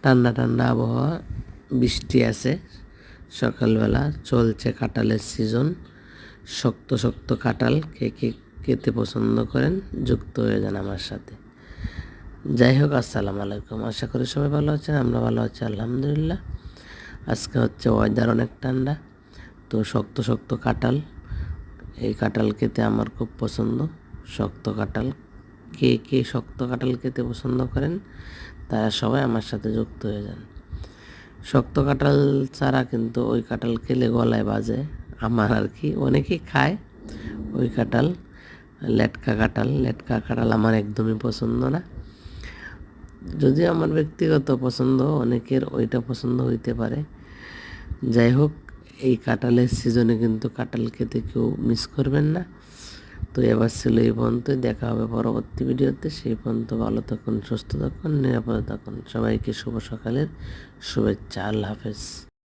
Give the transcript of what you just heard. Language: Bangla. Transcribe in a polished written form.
ঠান্ডা ঠান্ডা আবহাওয়া, বৃষ্টি আছে, সকালবেলা চলছে কাঁঠালের সিজন। শক্ত শক্ত কাঁঠাল কে কে খেতে পছন্দ করেন যুক্ত হয়ে যান আমার সাথে। যাই হোক, আসসালামু আলাইকুম। আশা করি সবাই ভালো আছেন, আমরা ভালো আছি আলহামদুলিল্লাহ। আজকে হচ্ছে ওয়েদার অনেক ঠান্ডা, তো শক্ত শক্ত কাঁঠাল, এই কাঁঠাল খেতে আমার খুব পছন্দ। শক্ত কাঁঠাল, কে কে শক্ত কাঁঠাল খেতে পছন্দ করেন তারা সবাই আমার সাথে যুক্ত হয়ে যান। শক্ত কাঁঠাল ছাড়া কিন্তু ওই কাঁঠাল খেলে গলায় বাজে আমার আর কি। অনেকেই খায় ওই কাঁঠাল, লেটকা কাঁঠাল আমার একদমই পছন্দ না। যদিও আমার ব্যক্তিগত পছন্দ, অনেকের ওইটা পছন্দ হইতে পারে। যাই হোক, এই কাঁঠালের সিজনে কিন্তু কাঁঠাল খেতে কেউ মিস করবেন না। তো এবার ছিল এই পর্যন্তই, দেখা হবে পরবর্তী ভিডিওতে। সেই পর্যন্ত ভালো থাকুন, সুস্থ থাকুন, নিরাপদে থাকুন। সবাইকে শুভ সকালের শুভেচ্ছা। আল্লাহ হাফেজ।